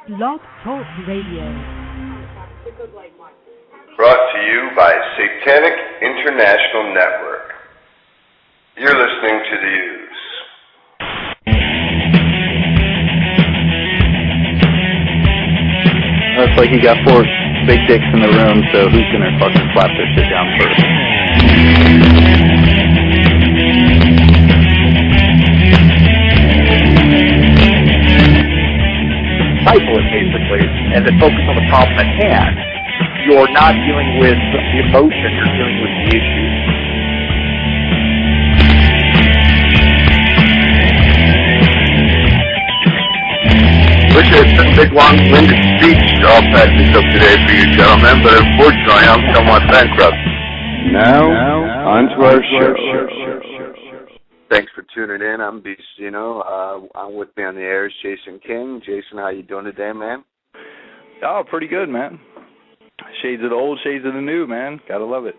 Blog Talk Radio. Brought to you by Satanic International Network. You're listening to the Ooze. Looks like you got four big dicks in the room, so who's gonna fucking slap their shit down first? Stifle it, basically, and then focus on the problem at hand. You're not dealing with the emotion, you're dealing with the issue. Wish I had a big long-winded speech all packaged up today for you gentlemen, but unfortunately I'm somewhat bankrupt. Now on to our show. Thanks for tuning in. I'm Beastino. I'm with me on the air is Jason King. Jason, how you doing today, man? Oh, pretty good, man. Shades of the old, shades of the new, man. Gotta love it.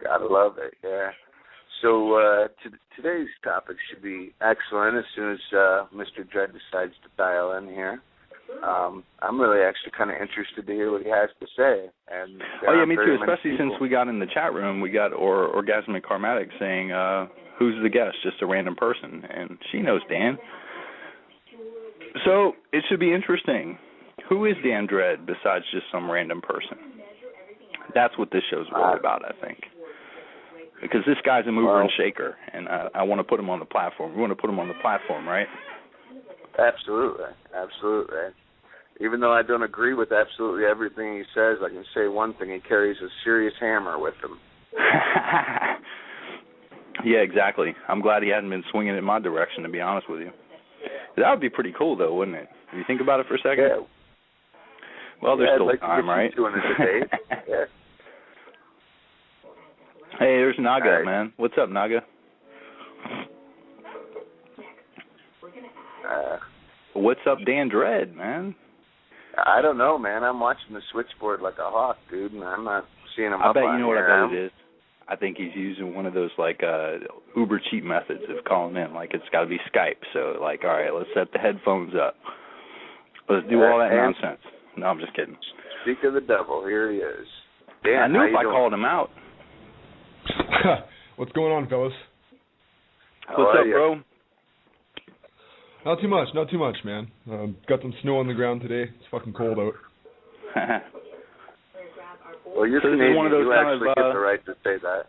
Gotta love it, yeah. So today's topic should be excellent as soon as Mr. Dredd decides to dial in here. I'm really actually kind of interested to hear what he has to say. And me too, especially since we got in the chat room, we got Orgasmic Karmatic saying, who's the guest? Just a random person. And she knows Dan. So it should be interesting. Who is Dan Dredd besides just some random person? That's what this show's really about, I think. Because this guy's a mover and shaker, and I want to put him on the platform. We want to put him on the platform, right? Absolutely. Even though I don't agree with absolutely everything he says, I can say one thing: he carries a serious hammer with him. Yeah, exactly. I'm glad he hadn't been swinging in my direction, to be honest with you. That would be pretty cool, though, wouldn't it? If you think about it for a second. Yeah. Well, there's still like time, right? To in a debate. Yeah. Hey, there's Naga, right. Man. What's up, Naga? What's up, Dan Dredd, man? I don't know, man. I'm watching the switchboard like a hawk, dude, and I'm not seeing him up on here. I bet you know what I bet it is. I think he's using one of those, like, uber cheap methods of calling in. Like, it's got to be Skype. So, like, all right, let's set the headphones up. Let's do all that nonsense. No, I'm just kidding. Speak of the devil. Here he is. Dan, I knew if I called him out. What's going on, fellas? What's up, bro? Not too much, man. Got some snow on the ground today. It's fucking cold out. Well, you're Canadian. One of those you actually get the right to say that.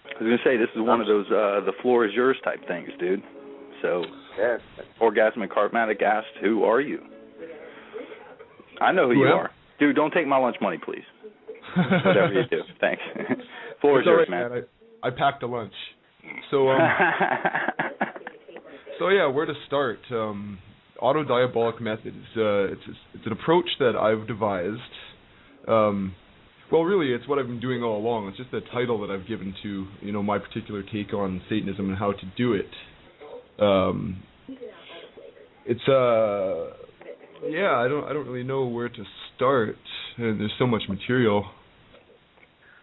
I was going to say, this is one of those the floor is yours type things, dude. So, yes. Orgasmic Karmatic asked, who are you? I know who you are. Dude, don't take my lunch money, please. Whatever you do. Thanks. Floor is yours, right, man. I packed a lunch. So, yeah, where to start? Autodiabolic Method. It's an approach that I've devised. Well, really, it's what I've been doing all along. It's just a title that I've given to, my particular take on Satanism and how to do it. I don't really know where to start. And there's so much material.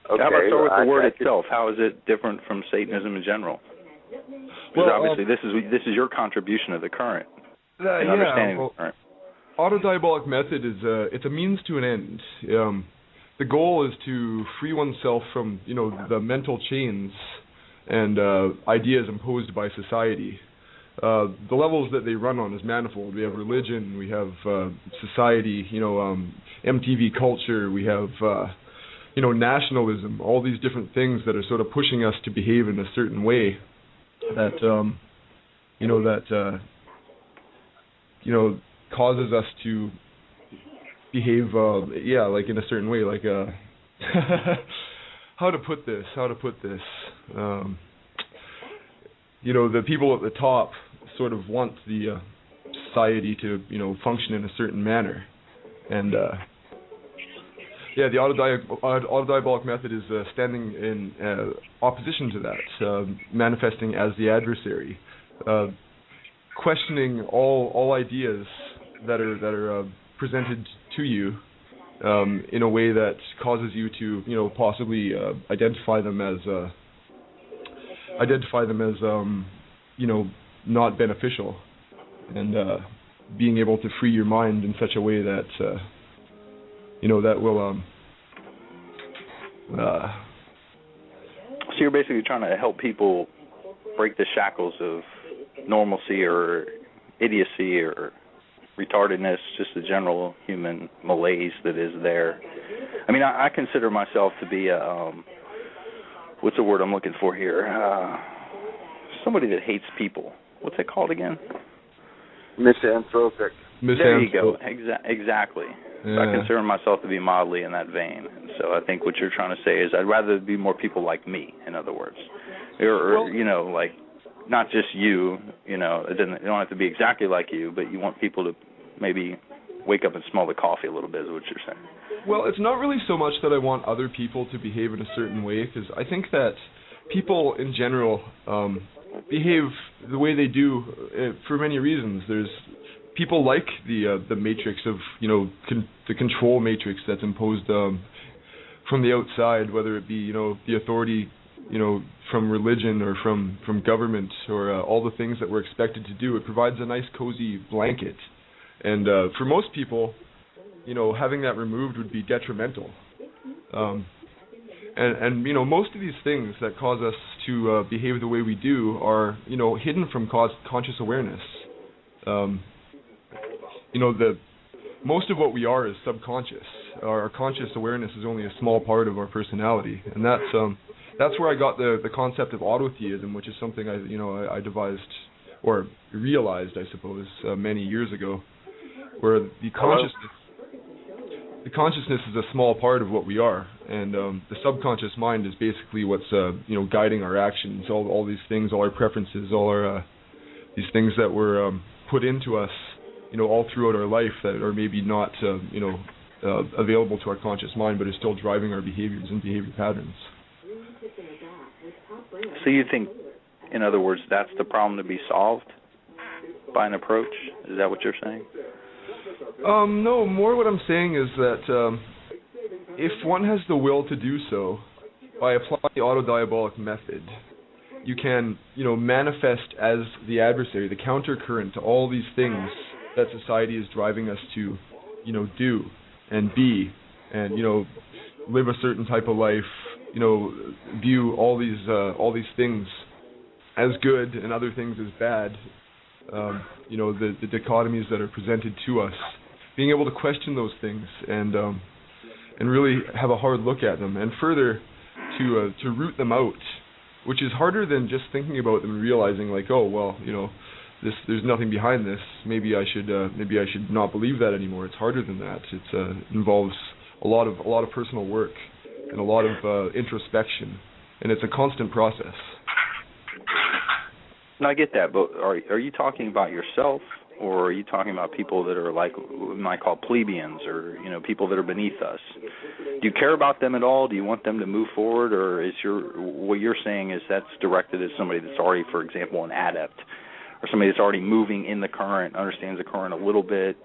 Okay, how about start with the word itself? How is it different from Satanism in general? Because obviously this is your contribution to the current. Understanding the current. Autodiabolic Method is it's a means to an end. The goal is to free oneself from the mental chains and ideas imposed by society. The levels that they run on is manifold. We have religion, we have society, MTV culture, we have nationalism, all these different things that are sort of pushing us to behave in a certain way that causes us to behave like in a certain way, like how to put this the people at the top sort of want the society to function in a certain manner, and the Autodiabolic Method is standing in opposition to that, manifesting as the adversary, questioning all ideas that are presented to you in a way that causes you to possibly identify them as not beneficial, and being able to free your mind in such a way that that will So you're basically trying to help people break the shackles of normalcy or idiocy or retardedness, just the general human malaise that is there. I mean, I consider myself to be a, what's the word I'm looking for here? Somebody that hates people. What's it called again? Misanthropic. There you go. Exactly. Yeah. So I consider myself to be mildly in that vein. And so I think what you're trying to say is I'd rather be more people like me, in other words. Or like, not just you, it don't have to be exactly like you, but you want people to maybe wake up and smell the coffee a little bit is what you're saying. Well, it's not really so much that I want other people to behave in a certain way, because I think that people in general behave the way they do for many reasons. There's people like the matrix of the control matrix that's imposed from the outside, whether it be the authority from religion or from government or all the things that we're expected to do. It provides a nice cozy blanket, and for most people, having that removed would be detrimental. And most of these things that cause us to behave the way we do are hidden from conscious awareness. Most of what we are is subconscious. Our conscious awareness is only a small part of our personality, and that's where I got the concept of autotheism, which is something I devised or realized, I suppose, many years ago, where the consciousness is a small part of what we are, and the subconscious mind is basically what's guiding our actions, all these things, all our preferences, all our these things that were put into us, all throughout our life that are maybe not available to our conscious mind, but are still driving our behaviors and behavior patterns. So you think, in other words, that's the problem to be solved by an approach? Is that what you're saying? No, more what I'm saying is that if one has the will to do so, by applying the Autodiabolic Method, you can, manifest as the adversary, the countercurrent to all these things that society is driving us to, do and be, and, live a certain type of life, view all these things as good and other things as bad, the dichotomies that are presented to us, being able to question those things and really have a hard look at them, and further to root them out, which is harder than just thinking about them and realizing like, oh well, there's nothing behind this. Maybe I should not believe that anymore. It's harder than that. It involves a lot of personal work and a lot of introspection, and it's a constant process. No, I get that, but are you talking about yourself, or are you talking about people that are like what we might call plebeians, or people that are beneath us? Do you care about them at all? Do you want them to move forward, or is what you're saying is that's directed at somebody that's already, for example, an adept, or somebody that's already moving in the current, understands the current a little bit?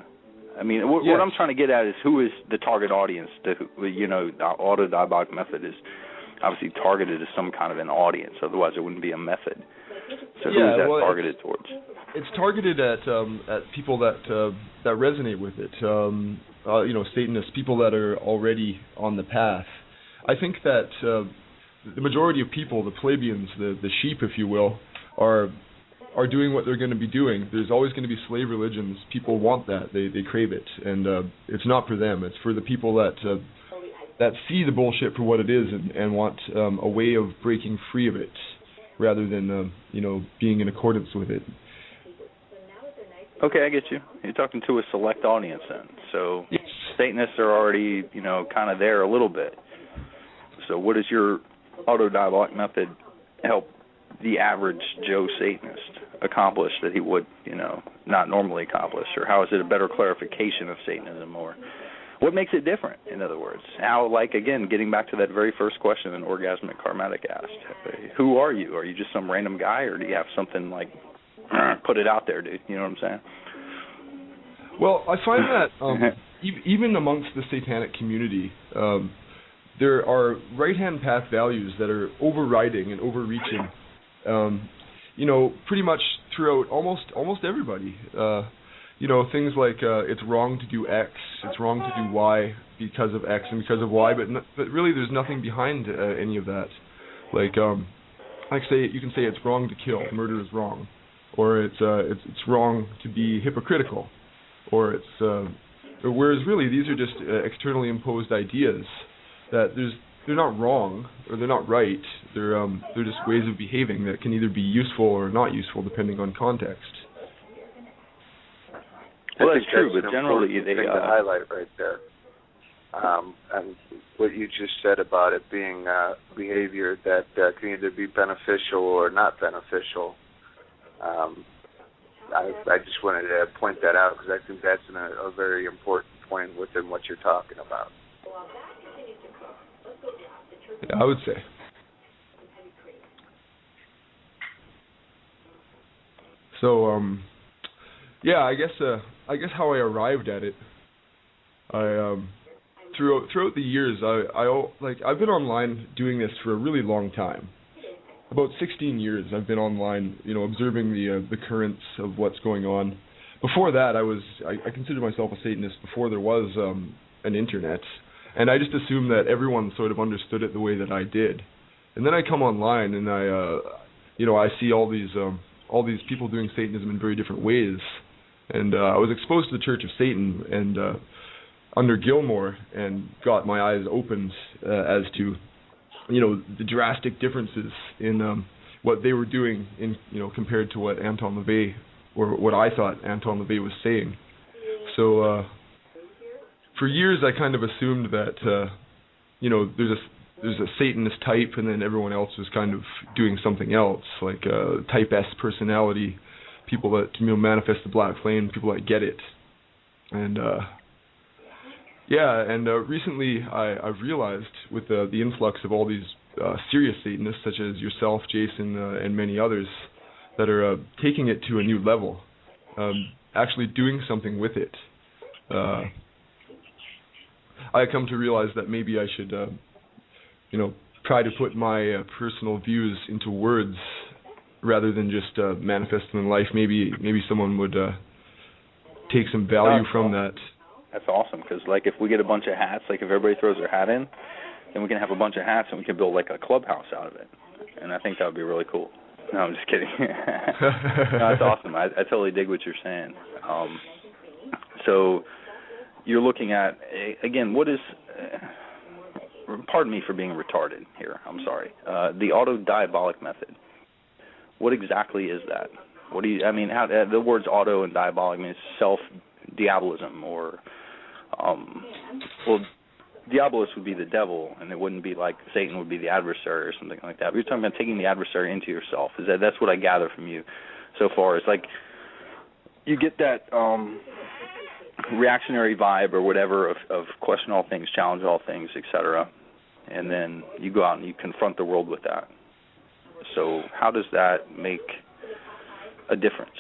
I mean, what I'm trying to get at is who is the target audience? The Autodiabolic Method is obviously targeted to some kind of an audience. Otherwise, it wouldn't be a method. So who is that targeted towards? It's targeted at people that resonate with it. Satanists, people that are already on the path. I think that the majority of people, the plebeians, the sheep, if you will, are doing what they're going to be doing. There's always going to be slave religions. People want that. They crave it, and it's not for them. It's for the people that see the bullshit for what it is and want a way of breaking free of it, rather than being in accordance with it. Okay, I get you. You're talking to a select audience then. So yes. Satanists are already, kind of there a little bit. So what does your Autodiabolic Method help the average Joe Satanist accomplish that he would, not normally accomplish? Or how is it a better clarification of Satanism? Or what makes it different, in other words? How, again, getting back to that very first question an Orgasmic Karmatic asked, who are you? Are you just some random guy, or do you have something put it out there, dude? You know what I'm saying? Well, I find that even amongst the satanic community, there are right-hand path values that are overriding and overreaching, pretty much throughout almost everybody. Things like it's wrong to do X, it's wrong to do Y because of X and because of Y, but really there's nothing behind any of that. Like you can say it's wrong to kill, murder is wrong, or it's wrong to be hypocritical, or whereas really these are just externally imposed ideas that they're not wrong or they're not right. They're just ways of behaving that can either be useful or not useful depending on context. Well, that's true, but generally they thing to highlight right there. And what you just said about it being behavior that can either be beneficial or not beneficial. I just wanted to point that out because I think that's a very important point within what you're talking about. Yeah, I would say. So, I guess how I arrived at it, throughout the years, I've been online doing this for a really long time. About 16 years I've been online, observing the currents of what's going on. Before that, I considered myself a Satanist before there was an internet, and I just assumed that everyone sort of understood it the way that I did. And then I come online and I see all these people doing Satanism in very different ways. And I was exposed to the Church of Satan and under Gilmore and got my eyes opened as to the drastic differences in what they were doing in compared to what Anton LaVey or what I thought Anton LaVey was saying. So for years I kind of assumed that there's a Satanist type and then everyone else was kind of doing something else, like type S personality, people that manifest the black flame, people that get it. And recently I've realized with the influx of all these serious Satanists such as yourself, Jason, and many others that are taking it to a new level, actually doing something with it. I come to realize that maybe I should try to put my personal views into words rather than just manifest them in life. Maybe someone would take some value from that. That's awesome, because if we get a bunch of hats, if everybody throws their hat in, then we can have a bunch of hats and we can build a clubhouse out of it. And I think that would be really cool. No, I'm just kidding. No, that's awesome. I totally dig what you're saying. So you're looking at, again, what is... pardon me for being retarded here. I'm sorry. The Autodiabolic Method. What exactly is that? What do you? I mean, the words auto and diabolic means self-diabolism, or Diabolus would be the devil, and it wouldn't be like Satan would be the adversary or something like that. But you're talking about taking the adversary into yourself. That's what I gather from you so far. It's like you get that reactionary vibe or whatever of question all things, challenge all things, etc. And then you go out and you confront the world with that. So how does that make a difference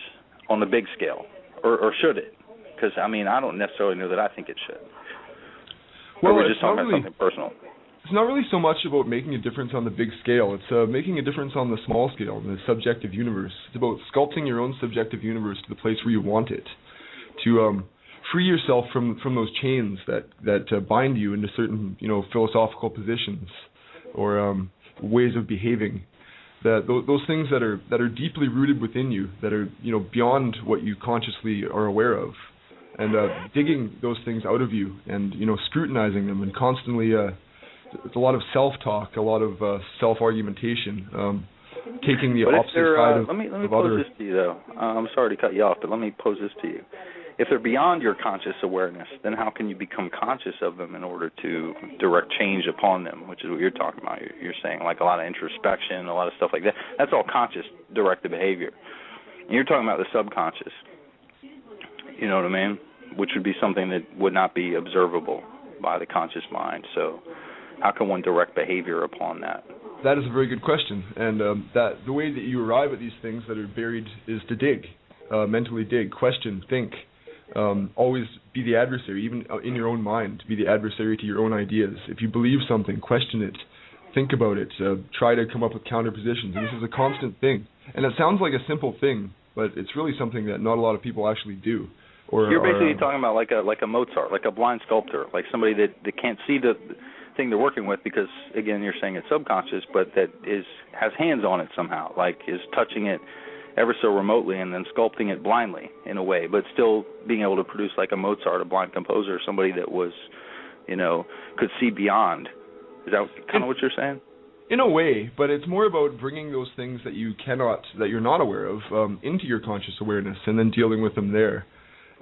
on the big scale? Or should it? Because, I don't necessarily know that I think it should. Well, we're just talking about something personal. It's not really so much about making a difference on the big scale. It's making a difference on the small scale, in the subjective universe. It's about sculpting your own subjective universe to the place where you want it, to free yourself from those chains that bind you into certain philosophical positions or ways of behaving. That those things that are deeply rooted within you, that are beyond what you consciously are aware of, and digging those things out of you and scrutinizing them and constantly. It's a lot of self-talk, a lot of self-argumentation, taking the opposite side of other... Let me pose this to you, though. I'm sorry to cut you off, but let me pose this to you. If they're beyond your conscious awareness, then how can you become conscious of them in order to direct change upon them, which is what you're talking about. You're saying a lot of introspection, a lot of stuff like that. That's all conscious directed behavior. And you're talking about the subconscious. You know what I mean? Which would be something that would not be observable by the conscious mind. So how can one direct behavior upon that? That is a very good question. And that the way that you arrive at these things that are buried is to dig, mentally dig, question, think. Always be the adversary, even in your own mind, be the adversary to your own ideas. If you believe something, question it, think about it, try to come up with counter positions. And this is a constant thing. And it sounds like a simple thing, but it's really something that not a lot of people actually do. Or you're basically talking about like a Mozart, like a blind sculptor, like somebody that can't see the thing they're working with because, again, you're saying it's subconscious, but that has hands on it somehow, like is touching it ever so remotely and then sculpting it blindly in a way, but still being able to produce like a Mozart, a blind composer, somebody that was, could see beyond. Is that kind of what you're saying? In a way, but it's more about bringing those things that you're not aware of, into your conscious awareness and then dealing with them there.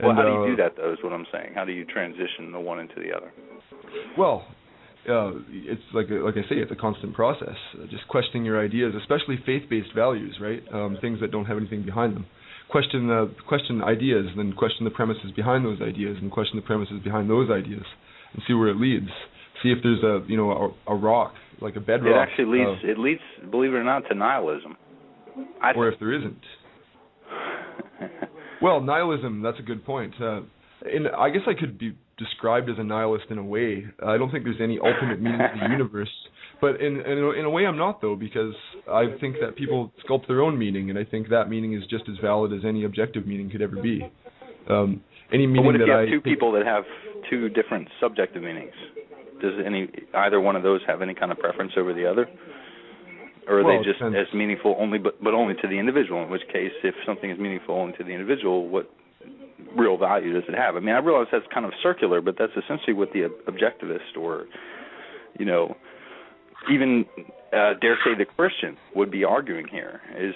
Well, how do you do that, though, is what I'm saying. How do you transition the one into the other? Well, it's like I say, it's a constant process. Just questioning your ideas, especially faith-based values, right? Things that don't have anything behind them. Question ideas, then question the premises behind those ideas, and question the premises behind those ideas, and see where it leads. See if there's a rock, like a bedrock. It actually leads, believe it or not, to nihilism. Or if there isn't. Well, nihilism, that's a good point. I guess I could be described as a nihilist in a way. I don't think there's any ultimate meaning to the universe. But in a way I'm not, though, because I think that people sculpt their own meaning, and I think that meaning is just as valid as any objective meaning could ever be. Any meaning but what if you have two people that have two different subjective meanings? Does either one of those have any kind of preference over the other? Or are they just as meaningful only, but only to the individual? In which case, if something is meaningful only to the individual, what real value does it have? I mean, I realize that's kind of circular, but that's essentially what the objectivist or, even dare say the Christian would be arguing here, is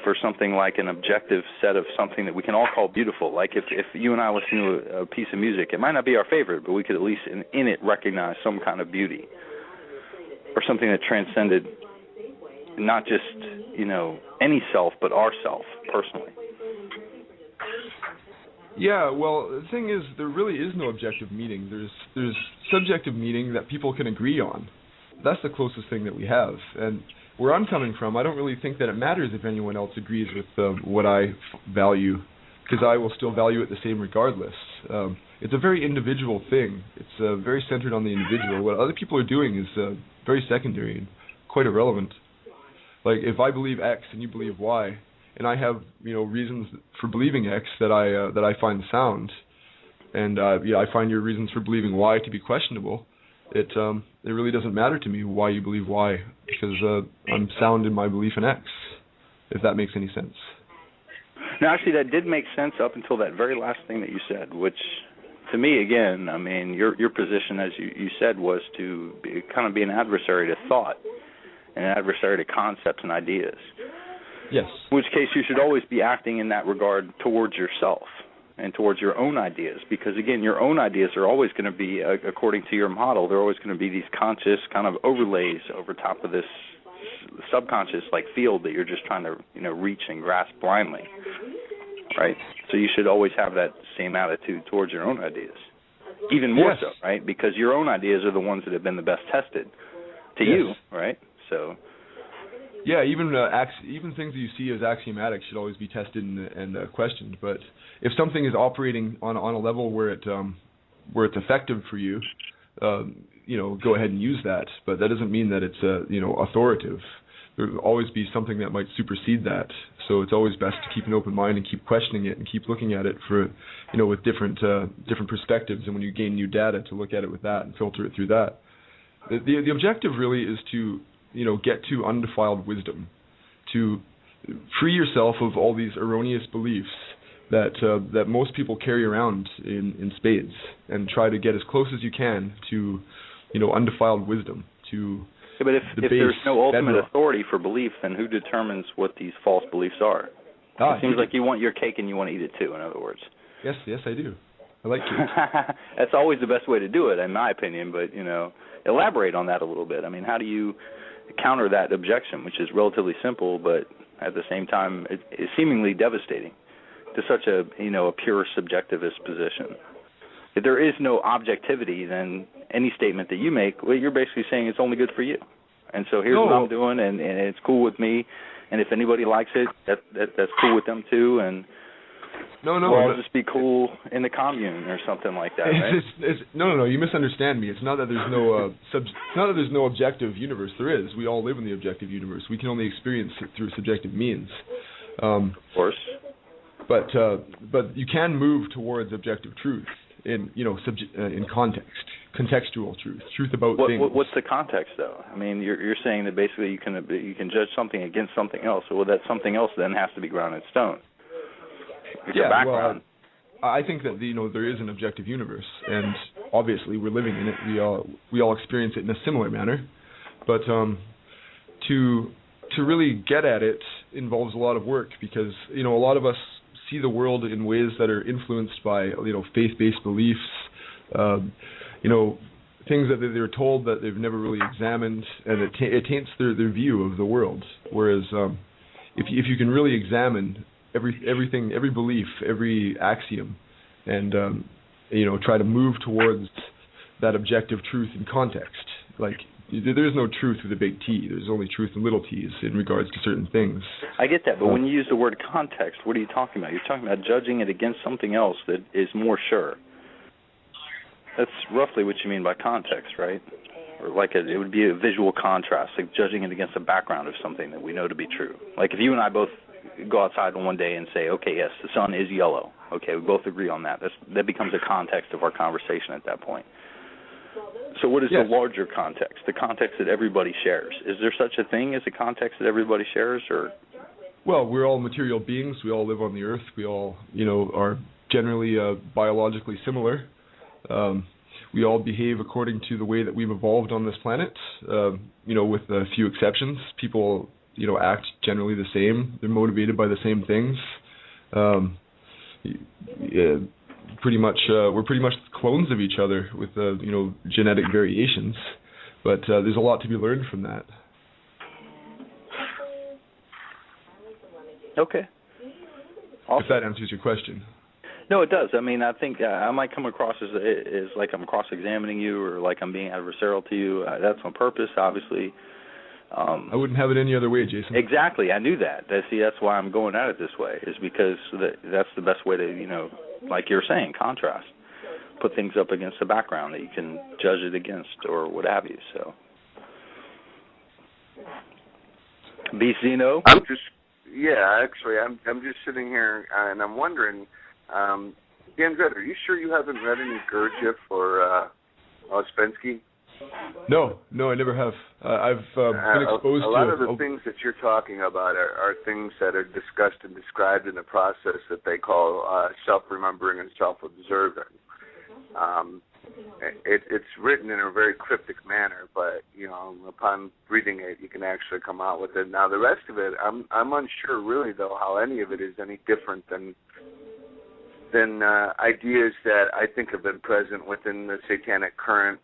for something like an objective set of something that we can all call beautiful. Like if you and I listen to a piece of music, it might not be our favorite, but we could at least in it recognize some kind of beauty or something that transcended not just, any self, but our self, personally. Yeah, well, the thing is, there really is no objective meaning. There's subjective meaning that people can agree on. That's the closest thing that we have. And where I'm coming from, I don't really think that it matters if anyone else agrees with what I value, because I will still value it the same regardless. It's a very individual thing. It's very centered on the individual. What other people are doing is very secondary and quite irrelevant. Like, if I believe X and you believe Y, and I have, reasons for believing X that I find sound, and I find your reasons for believing Y to be questionable, it really doesn't matter to me why you believe Y, because I'm sound in my belief in X, if that makes any sense. No, actually, that did make sense up until that very last thing that you said, which, to me, again, I mean, your position, as you said, was to kind of be an adversary to thought, and an adversary to concepts and ideas. Yes. In which case you should always be acting in that regard towards yourself and towards your own ideas, because, again, your own ideas are always going to be, according to your model, they're always going to be these conscious kind of overlays over top of this subconscious like field that you're just trying to reach and grasp blindly, right? So you should always have that same attitude towards your own ideas, even more so, right? Because your own ideas are the ones that have been the best tested to you, right? So, yeah, even things that you see as axiomatic should always be tested and questioned. But if something is operating on a level where it's effective for you, go ahead and use that. But that doesn't mean that it's authoritative. There will always be something that might supersede that. So it's always best to keep an open mind and keep questioning it and keep looking at it for with different perspectives. And when you gain new data, to look at it with that and filter it through that. The objective really is to get to undefiled wisdom, to free yourself of all these erroneous beliefs that most people carry around in spades, and try to get as close as you can to undefiled wisdom. But if there's no ultimate authority for belief, then who determines what these false beliefs are? It seems like you want your cake and you want to eat it too, in other words. Yes, I do. I like cake. That's always the best way to do it, in my opinion, but, elaborate on that a little bit. I mean, how do you counter that objection, which is relatively simple, but at the same time is seemingly devastating to such a pure subjectivist position? If there is no objectivity, then any statement that you make, well, you're basically saying it's only good for you. And so here's what I'm doing, and it's cool with me. And if anybody likes it, that's cool with them too. And I'll just be cool in the commune or something like that. Right? No. You misunderstand me. It's not that there's no objective universe. There is. We all live in the objective universe. We can only experience it through subjective means. Of course. But you can move towards objective truth in in contextual truth about things. What's the context, though? I mean, you're saying that basically you can judge something against something else. So that something else then has to be grounded in stone. It's your background. Well, I think that there is an objective universe, and obviously we're living in it. We all experience it in a similar manner, but to really get at it involves a lot of work, because a lot of us see the world in ways that are influenced by faith-based beliefs, things that they're told that they've never really examined, and it taints their view of the world. Whereas if you can really examine everything, every belief, every axiom, and try to move towards that objective truth in context, like there's no truth with a big T. There's only truth in little t's in regards to certain things. I get that, but when you use the word context, what are you talking about? You're talking about judging it against something else that is more sure. That's roughly what you mean by context, right? Or it would be a visual contrast, like judging it against the background of something that we know to be true. Like if you and I both go outside one day and say, okay, yes, the sun is yellow. Okay, we both agree on that. That becomes a context of our conversation at that point. So what is the larger context, the context that everybody shares? Is there such a thing as a context that everybody shares? Or? Well, we're all material beings. We all live on the earth. We all, are generally biologically similar. We all behave according to the way that we've evolved on this planet, with a few exceptions. People, act generally the same. They're motivated by the same things. We're pretty much clones of each other with genetic variations, but there's a lot to be learned from that. Okay. Awesome. If that answers your question. No, it does. I mean, I think I might come across as like I'm cross-examining you, or like I'm being adversarial to you. That's on purpose, obviously. I wouldn't have it any other way, Jason. Exactly. I knew that. That's why I'm going at it this way, is because that's the best way to, like you're saying, contrast. Put things up against the background that you can judge it against, or what have you. So, BCino? I'm just sitting here and I'm wondering, Andred, are you sure you haven't read any Gurdjieff or Ouspensky? No, I never have. I've been exposed to a lot of the things that you're talking about are things that are discussed and described in the process that they call self-remembering and self-observing. It's written in a very cryptic manner, but upon reading it, you can actually come out with it. Now, the rest of it, I'm unsure really, though, how any of it is any different than ideas that I think have been present within the satanic current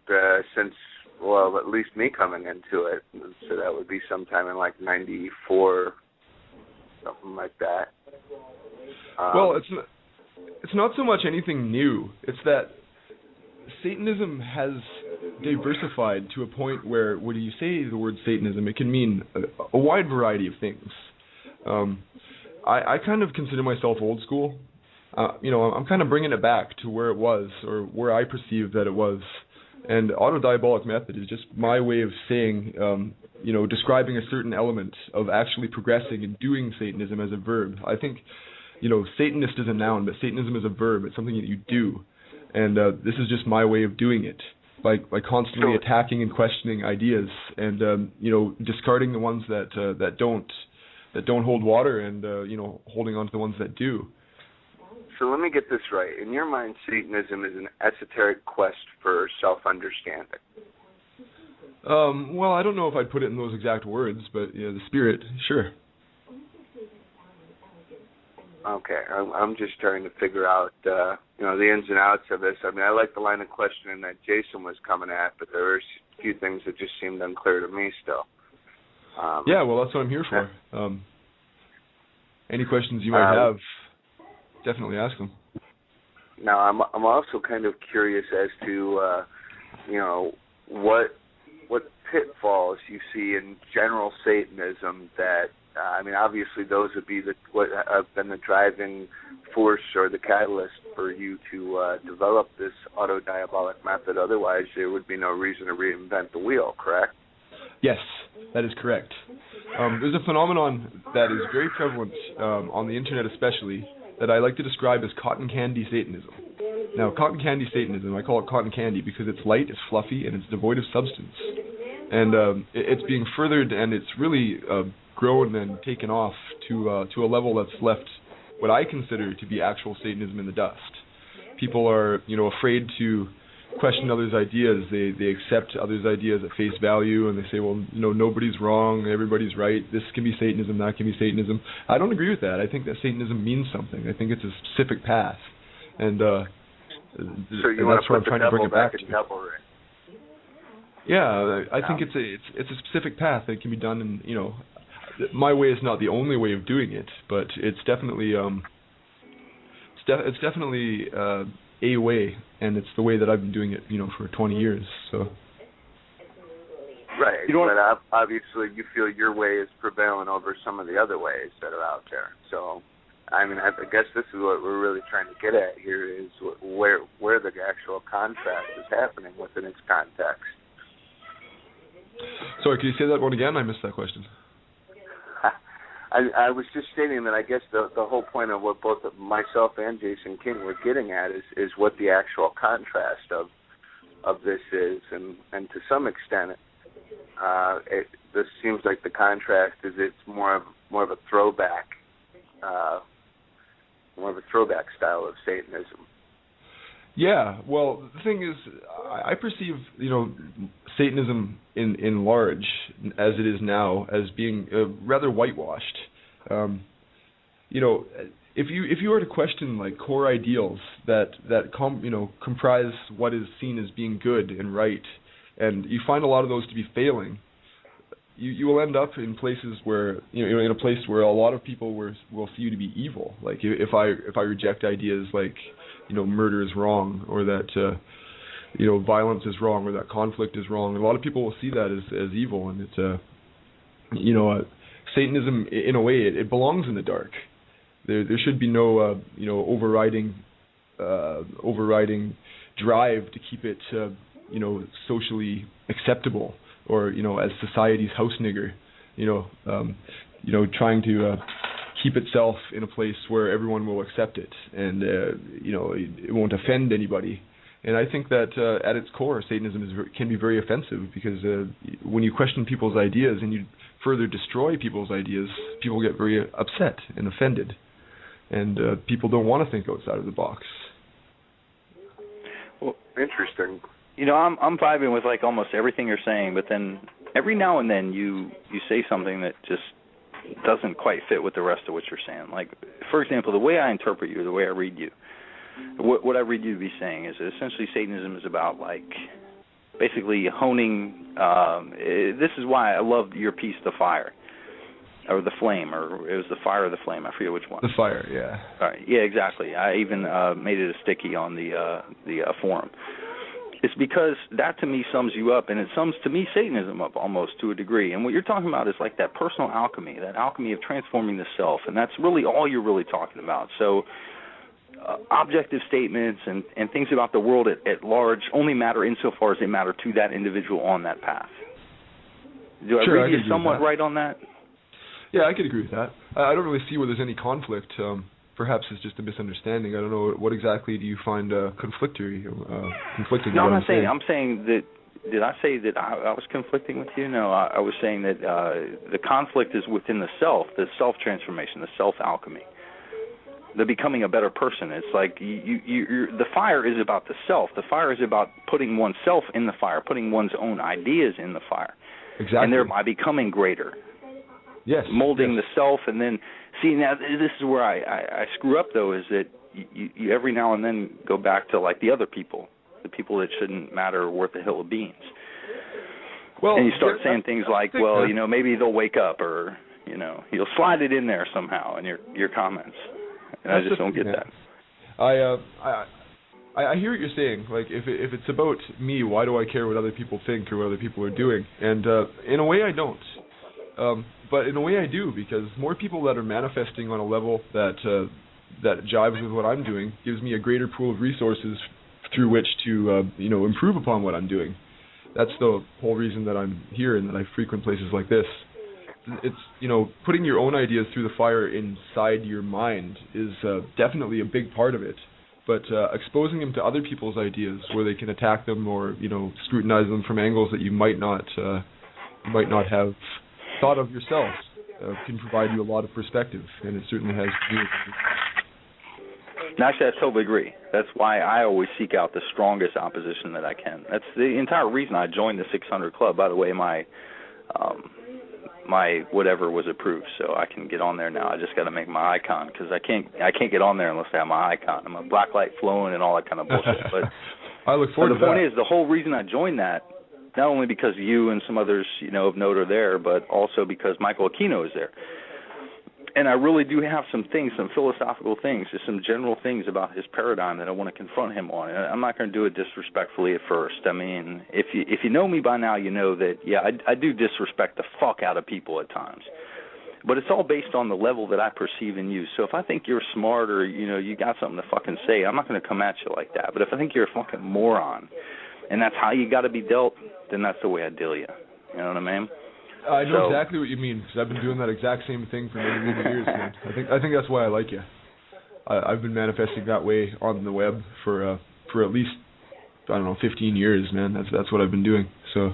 since, well, at least me coming into it. So that would be sometime in like 94, something like that. Well, it's not so much anything new. It's that Satanism has diversified to a point where when you say the word Satanism, it can mean a wide variety of things. I kind of consider myself old school. I'm kind of bringing it back to where it was, or where I perceived that it was. And Autodiabolic Method is just my way of saying, describing a certain element of actually progressing and doing Satanism as a verb. I think, Satanist is a noun, but Satanism is a verb. It's something that you do. And this is just my way of doing it, by constantly attacking and questioning ideas, and discarding the ones that don't hold water, and holding on to the ones that do. So let me get this right. In your mind, Satanism is an esoteric quest for self-understanding. Well, I don't know if I'd put it in those exact words, but the spirit, sure. Okay, I'm just trying to figure out, the ins and outs of this. I mean, I like the line of questioning that Jason was coming at, but there are a few things that just seemed unclear to me still. Yeah, well, that's what I'm here for. Any questions you might have, definitely ask them. Now, I'm also kind of curious as to, what pitfalls you see in general Satanism that, obviously those would be what have been the driving force or the catalyst for you to develop this autodiabolic method. Otherwise, there would be no reason to reinvent the wheel, correct? Yes, that is correct. There's a phenomenon that is very prevalent on the internet especially that I like to describe as cotton candy Satanism. Now, cotton candy Satanism, I call it cotton candy because it's light, it's fluffy, and it's devoid of substance. And it's being furthered, and it's really grown and taken off to a level that's left what I consider to be actual Satanism in the dust. People are, afraid to question others' ideas. They accept others' ideas at face value, and they say, well, nobody's wrong, everybody's right. This can be Satanism, that can be Satanism. I don't agree with that. I think that Satanism means something. I think it's a specific path, and so you want that's what I'm trying to bring it back to. Yeah, I think it's a specific path that can be done, and my way is not the only way of doing it, but it's definitely a way, and it's the way that I've been doing it, for 20 years. So. Right, but obviously you feel your way is prevailing over some of the other ways that are out there. So, I guess this is what we're really trying to get at here is where the actual contrast is happening within its context. Sorry, can you say that one again? I missed that question. I was just stating that I guess the whole point of what both myself and Jason King were getting at is what the actual contrast of this is, and to some extent, this seems like the contrast is it's more of a throwback style of Satanism. Yeah, well, the thing is, I perceive, Satanism in large, as it is now, as being rather whitewashed. If you were to question like core ideals that comprise what is seen as being good and right, and you find a lot of those to be failing, you will end up in places where in a place where a lot of people will see you to be evil. Like if I reject ideas like murder is wrong, or that violence is wrong, or that conflict is wrong, a lot of people will see that as evil, and it's Satanism in a way it belongs in the dark. There should be no overriding drive to keep it socially acceptable, or as society's house nigger, trying to keep itself in a place where everyone will accept it, and it won't offend anybody. And I think that at its core, Satanism can be very offensive, because when you question people's ideas and you further destroy people's ideas, people get very upset and offended, and people don't want to think outside of the box. Well, interesting. I'm vibing with like almost everything you're saying, but then every now and then you say something that just doesn't quite fit with the rest of what you're saying. Like, for example, the way I interpret you, the way I read you, what I read you to be saying is that essentially Satanism is about like basically honing. This is why I loved your piece, The Fire, or The Flame, or it was The Fire or The Flame. I forget which one. The Fire, yeah. All right, yeah, exactly. I even made it a sticky on the forum. It's because that to me sums you up, and it sums to me Satanism up almost to a degree. And what you're talking about is like that personal alchemy, that alchemy of transforming the self, and that's really all you're really talking about. So objective statements and things about the world at large only matter insofar as they matter to that individual on that path. Do I read you somewhat right on that? Yeah, I could agree with that. I don't really see where there's any conflict. Perhaps it's just a misunderstanding. I don't know, what exactly do you find conflicting? No, I'm not saying. I'm saying that. Did I say that I was conflicting with you? No, I was saying that the conflict is within the self-transformation, the self-alchemy, the becoming a better person. It's like the fire is about the self. The fire is about putting oneself in the fire, putting one's own ideas in the fire, exactly, and thereby becoming greater. Yes. Molding the self, and then see, now this is where I screw up though, is that you every now and then go back to like the other people, the people that shouldn't matter or worth a hill of beans. Well, and you start saying things like, well, maybe they'll wake up, or you'll slide it in there somehow in your comments, and I just don't get that. I hear what you're saying. Like, if it's about me, why do I care what other people think or what other people are doing? And in a way, I don't. But in a way I do, because more people that are manifesting on a level that jives with what I'm doing gives me a greater pool of resources through which to improve upon what I'm doing. that's the whole reason that I'm here and that I frequent places like this. It's, putting your own ideas through the fire inside your mind is definitely a big part of it. But exposing them to other people's ideas, where they can attack them or scrutinize them from angles that you might not have thought of yourself, can provide you a lot of perspective, and it certainly has. Actually, I totally agree. That's why I always seek out the strongest opposition that I can. That's the entire reason I joined the 600 Club. By the way, my whatever was approved, so I can get on there now. I just got to make my icon, because I can't get on there unless I have my icon. I'm a black light flowing and all that kind of bullshit. But I look forward to that. The point is, the whole reason I joined that, not only because you and some others of note are there, but also because Michael Aquino is there. And I really do have some philosophical things, just some general things about his paradigm that I want to confront him on. And I'm not going to do it disrespectfully at first. I mean, if you know me by now, you know that, I do disrespect the fuck out of people at times. But it's all based on the level that I perceive in you. So if I think you're smart or, you got something to fucking say, I'm not going to come at you like that. But if I think you're a fucking moron and that's how you got to be dealt, then that's the way I deal you. You know what I mean? I know exactly what you mean, because I've been doing that exact same thing for many, many years, man. I think that's why I like you. I've been manifesting that way on the web for at least 15 years, man. That's what I've been doing. So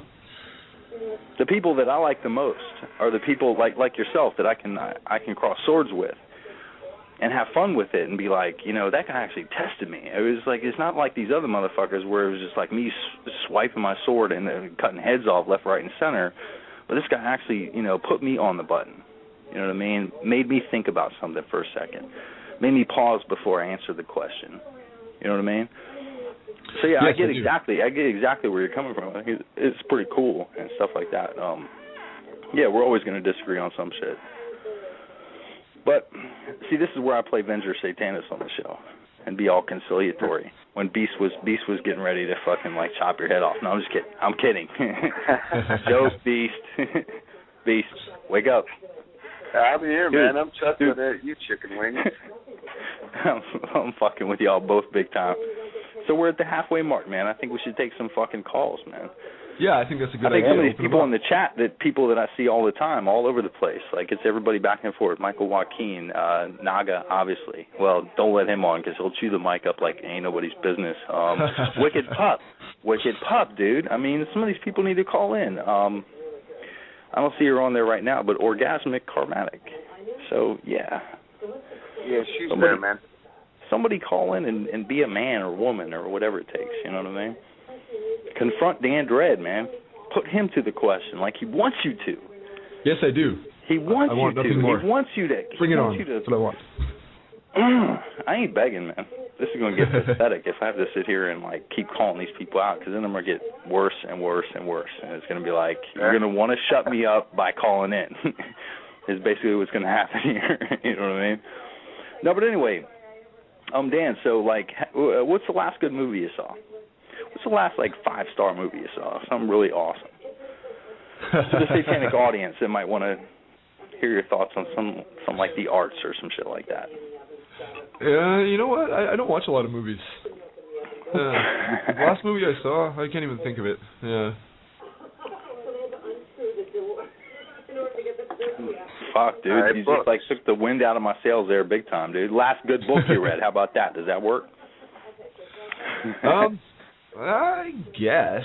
the people that I like the most are the people like yourself that I can cross swords with and have fun with it and be like, that guy actually tested me. It was like, it's not like these other motherfuckers where it was just like me swiping my sword and cutting heads off left, right, and center. But this guy actually, put me on the button. You know what I mean? Made me think about something for a second. Made me pause before I answered the question. You know what I mean? So yeah, yes, I get exactly where you're coming from. I think it's pretty cool and stuff like that. We're always going to disagree on some shit. But see, this is where I play Venger Satanis on the show and be all conciliatory. When Beast was getting ready to fucking chop your head off. No, I'm just kidding. I'm kidding. Joke, Beast. Beast, wake up. I'm here, dude, man. I'm chuckling at you, chicken wings. I'm fucking with y'all both big time. So we're at the halfway mark, man. I think we should take some fucking calls, man. Yeah, I think that's a good idea. I think some of these people in the chat, people that I see all the time, all over the place, it's everybody back and forth. Michael Joaquin, Naga, obviously. Well, don't let him on because he'll chew the mic up like ain't nobody's business. Wicked Pup, dude. I mean, some of these people need to call in. I don't see her on there right now, but Orgasmic Karmatic. So, yeah. Yeah, she's there, man. Somebody call in and be a man or woman or whatever it takes, you know what I mean? Confront Dan Dredd, man. Put him to the question like he wants you to. Yes, I do. He wants I want you to. Nothing more. He wants you to. Bring it on. That's what I want. I ain't begging, man. This is going to get pathetic if I have to sit here and keep calling these people out, because then I'm going to get worse and worse and worse, and it's going to be like, you're going to want to shut me up by calling in. Is basically what's going to happen here. You know what I mean? No, but anyway, Dan. So what's the last good movie you saw? What's the last 5-star movie you saw? Something really awesome. To the satanic audience that might want to hear your thoughts on some like The Arts or some shit like that. You know what? I don't watch a lot of movies. The last movie I saw, I can't even think of it. Yeah. Fuck, dude. Right, you just took the wind out of my sails there big time, dude. Last good book you read. How about that? Does that work? I guess.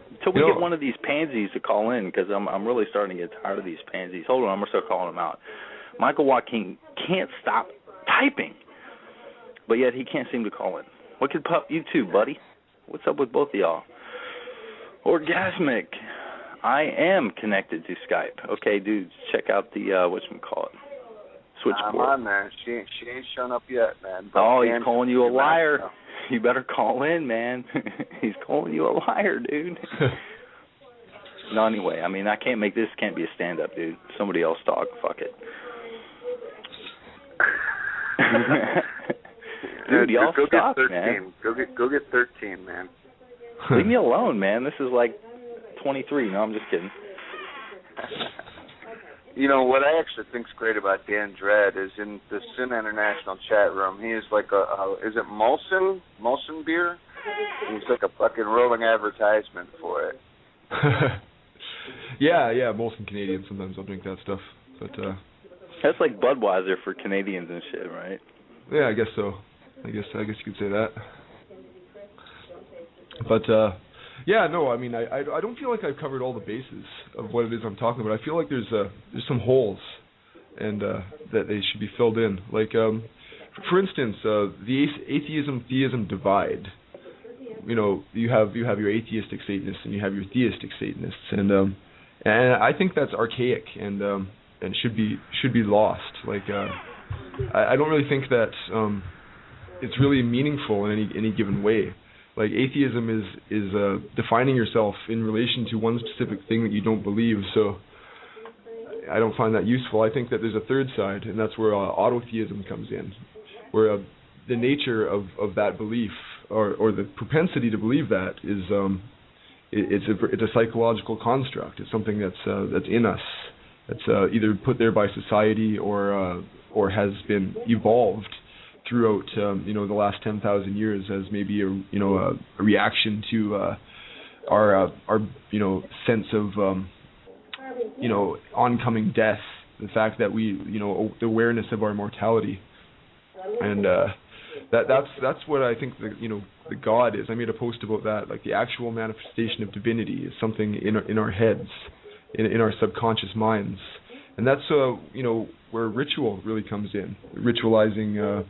Until we get one of these pansies to call in, because I'm really starting to get tired of these pansies. Hold on, I'm going to start calling them out. Michael Joaquin can't stop typing, but yet he can't seem to call in. Wicked Pup, you too, buddy. What's up with both of y'all? Orgasmic. I am connected to Skype. Okay, dudes, check out the, whatchamacallit, switchboard. I'm on there. She ain't shown up yet, man. But oh, he's calling you a liar. You better call in, man. He's calling you a liar, dude. No, anyway, I mean, this can't be a stand-up, dude. Somebody else talk. Fuck it. Dude, y'all go suck, get 13. Man. Go get 13, man. Leave me alone, man. This is 23. No, I'm just kidding. You know, what I actually think's great about Dan Dredd is in the Sin International chat room, he is is it Molson beer? It's like a fucking rolling advertisement for it. yeah, Molson Canadian. Sometimes I'll drink that stuff, but that's like Budweiser for Canadians and shit, right? Yeah, I guess so. I guess you could say that. But yeah, no, I mean, I don't feel like I've covered all the bases of what it is I'm talking about. I feel like there's some holes, and that they should be filled in. Like, for instance, the atheism-theism divide. You know, you have your atheistic Satanists and you have your theistic Satanists, and I think that's archaic and should be lost. Like, I don't really think that it's really meaningful in any given way. Like, atheism is defining yourself in relation to one specific thing that you don't believe. So I don't find that useful. I think that there's a third side, and that's where autotheism comes in, where the nature of that belief or the propensity to believe that is it's a psychological construct. It's something that's in us. That's either put there by society or has been evolved throughout the last 10,000 years as maybe a reaction to our sense of oncoming death, the fact that we the awareness of our mortality, and that's what I think the God is. I made a post about that. Like, the actual manifestation of divinity is something in our heads, in our subconscious minds, and that's where ritual really comes in. Ritualizing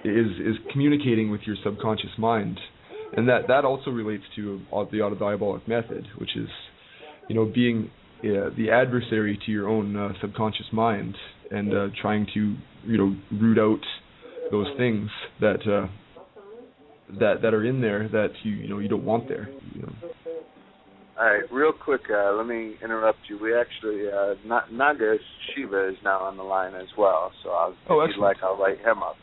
is communicating with your subconscious mind, and that also relates to the Autodiabolic Method, which is being the adversary to your own subconscious mind and trying to root out those things that are in there that you don't want there. All right, real quick, let me interrupt you. We actually Naga Shiva is now on the line as well, so if you'd like, I'll light him up.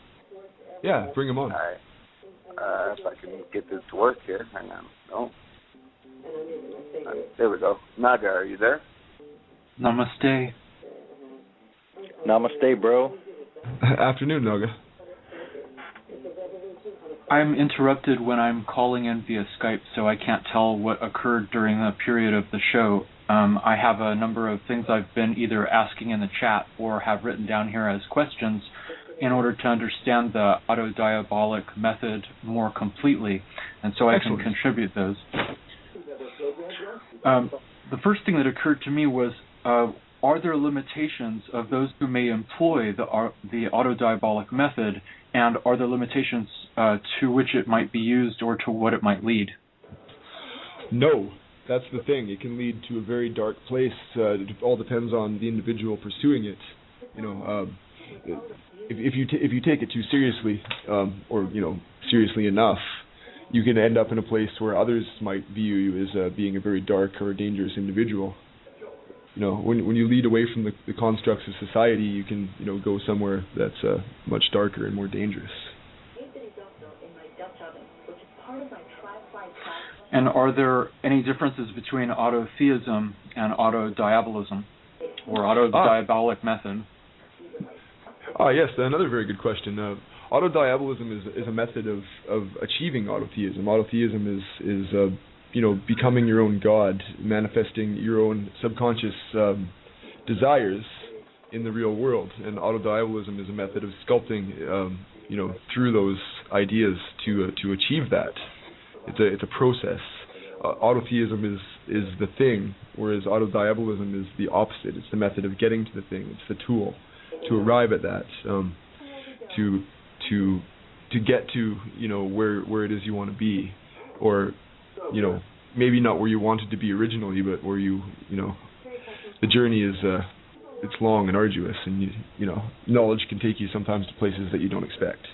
Yeah, bring him on. All right. If I can get this to work here. Hang on. Oh. There we go. Naga, are you there? Namaste. Namaste, bro. Afternoon, Naga. I'm interrupted when I'm calling in via Skype, so I can't tell what occurred during the period of the show. I have a number of things I've been either asking in the chat or have written down here as questions in order to understand the Autodiabolic Method more completely, and so I can contribute those. The first thing that occurred to me was, are there limitations of those who may employ the Autodiabolic Method, and are there limitations to which it might be used or to what it might lead? No, that's the thing. It can lead to a very dark place. It all depends on the individual pursuing it. If you take it too seriously, or seriously enough, you can end up in a place where others might view you as being a very dark or dangerous individual. When you lead away from the constructs of society, you can go somewhere that's much darker and more dangerous. And are there any differences between autotheism and autodiabolism, or autodiabolic method? Yes, another very good question. Autodiabolism is a method of achieving autotheism. Autotheism is becoming your own God, manifesting your own subconscious desires in the real world. And autodiabolism is a method of sculpting, through those ideas to achieve that. It's a process. Autotheism is the thing, whereas autodiabolism is the opposite. It's the method of getting to the thing. It's the tool to arrive at that, to get to where it is you want to be, or maybe not where you wanted to be originally, but where the journey is it's long and arduous, and knowledge can take you sometimes to places that you don't expect.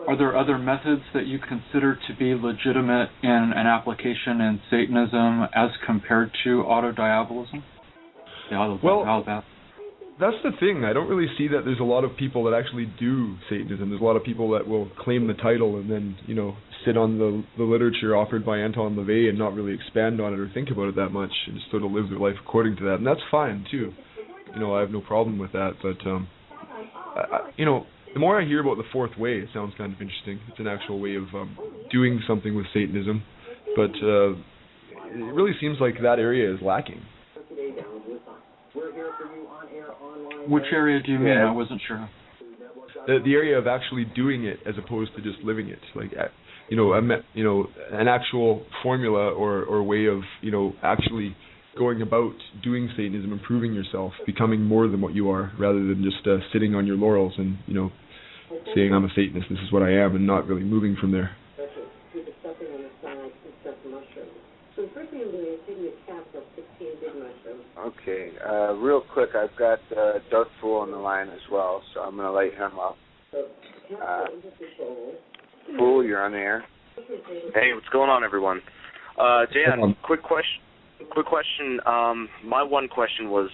Are there other methods that you consider to be legitimate in an application in Satanism as compared to autodiabolism? Well, that's the thing. I don't really see that there's a lot of people that actually do Satanism. There's a lot of people that will claim the title and then, sit on the literature offered by Anton LaVey and not really expand on it or think about it that much and just sort of live their life according to that. And that's fine, too. I have no problem with that. But, the more I hear about the fourth way, it sounds kind of interesting. It's an actual way of doing something with Satanism, but it really seems like that area is lacking. Which area do you mean? I wasn't sure. The area of actually doing it as opposed to just living it, like an actual formula or way of actually going about doing Satanism, improving yourself, becoming more than what you are, rather than just sitting on your laurels and saying I'm a Satanist, this is what I am, and not really moving from there. Okay, real quick, I've got Dark Fool on the line as well, so I'm going to light him up. Fool, you're on the air. Hey, what's going on, everyone? Jan, quick question. My one question was,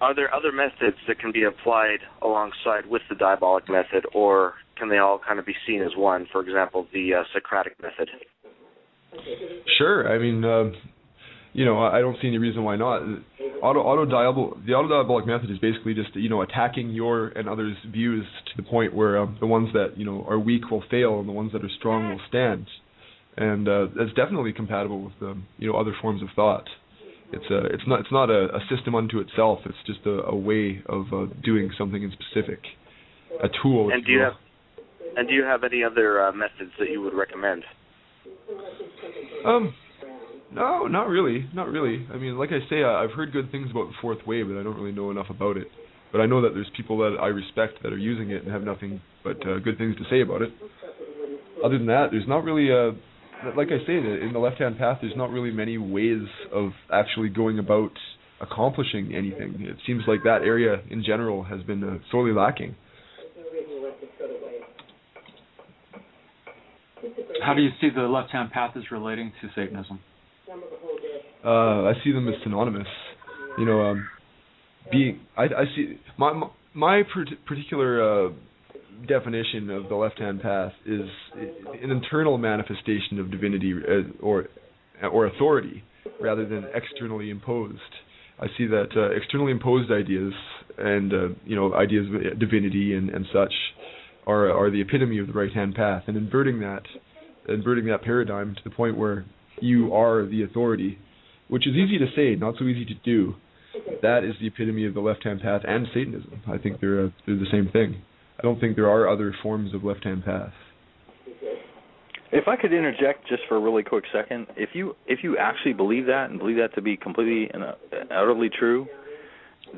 are there other methods that can be applied alongside with the diabolic method, or can they all kind of be seen as one? For example, the Socratic method. Sure. I mean, I don't see any reason why not. The autodiabolic method is basically just attacking your and others' views to the point where the ones that are weak will fail and the ones that are strong will stand, and that's definitely compatible with other forms of thought. It's not a system unto itself. It's just a way of doing something in specific, a tool. And do you have any other methods that you would recommend? No, not really. I mean, like I say, I've heard good things about the fourth way, but I don't really know enough about it. But I know that there's people that I respect that are using it and have nothing but good things to say about it. Other than that, there's not really like I say, in the left-hand path, there's not really many ways of actually going about accomplishing anything. It seems like that area in general has been sorely lacking. How do you see the left-hand path as relating to Satanism? I see them as synonymous. I see my particular definition of the left-hand path is an internal manifestation of divinity or authority, rather than externally imposed. I see that externally imposed ideas and ideas of divinity and such are the epitome of the right-hand path, and inverting that paradigm to the point where you are the authority, which is easy to say, not so easy to do. That is the epitome of the left-hand path and Satanism. I think they're the same thing. I don't think there are other forms of left-hand path. If I could interject just for a really quick second, if you actually believe that and believe that to be completely and utterly true,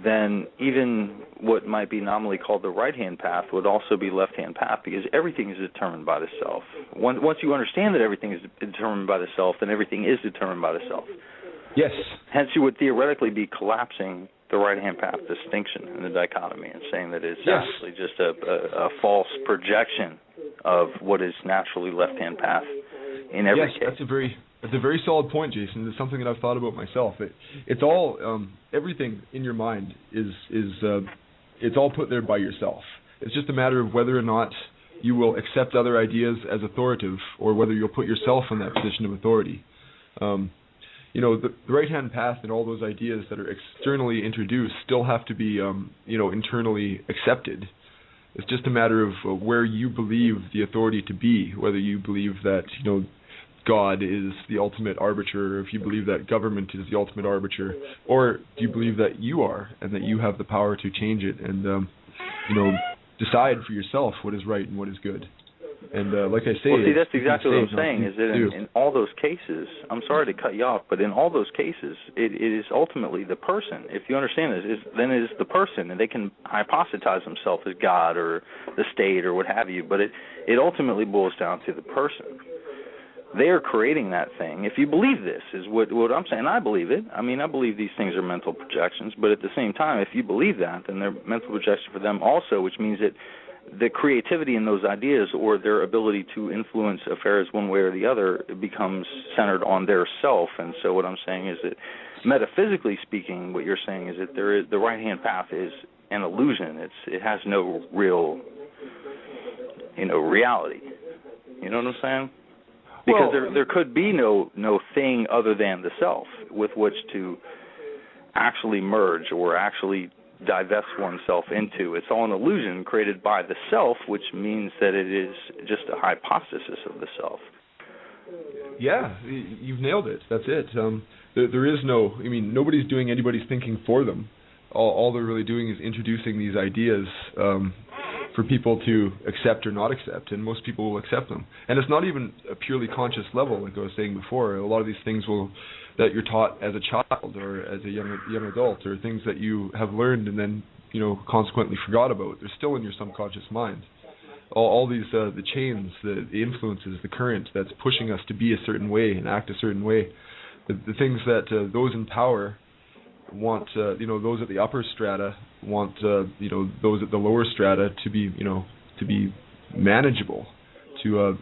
then even what might be nominally called the right-hand path would also be left-hand path, because everything is determined by the self. Once you understand that everything is determined by the self, then everything is determined by the self. Yes. Hence, you would theoretically be collapsing the right-hand path distinction and the dichotomy and saying that it's actually just a false projection of what is naturally left-hand path in every case. That's a very solid point, Jason. It's something that I've thought about myself. It's all everything in your mind is it's all put there by yourself. It's just a matter of whether or not you will accept other ideas as authoritative, or whether you'll put yourself in that position of authority. The right-hand path and all those ideas that are externally introduced still have to be, internally accepted. It's just a matter of where you believe the authority to be, whether you believe that, God is the ultimate arbiter, or if you believe that government is the ultimate arbiter, or do you believe that you are, and that you have the power to change it and, decide for yourself what is right and what is good. And like I say... Well, see, that's exactly what I'm saying, is that in all those cases, I'm sorry to cut you off, but in all those cases, it is ultimately the person. If you understand this, then it is the person, and they can hypothesize themselves as God or the state or what have you, but it ultimately boils down to the person. They are creating that thing. If you believe this, is what I'm saying. I believe it. I mean, I believe these things are mental projections, but at the same time, if you believe that, then they're mental projections for them also, which means that the creativity in those ideas, or their ability to influence affairs one way or the other, becomes centered on their self. And so what I'm saying is that, metaphysically speaking, what you're saying is that the right-hand path is an illusion. It has no real, reality. You know what I'm saying? Because there could be no thing other than the self with which to actually merge or actually divest oneself into. It's all an illusion created by the self, which means that it is just a hypothesis of the self. Yeah, you've nailed it. That's it. There is no, nobody's doing anybody's thinking for them. All they're really doing is introducing these ideas for people to accept or not accept, and most people will accept them. And it's not even a purely conscious level, like I was saying before. A lot of these things that you're taught as a child or as a young adult, or things that you have learned and then consequently forgot about. They're still in your subconscious mind. All these the chains, the influences, the current that's pushing us to be a certain way and act a certain way. The things that those in power want, those at the upper strata want, those at the lower strata to be manageable, to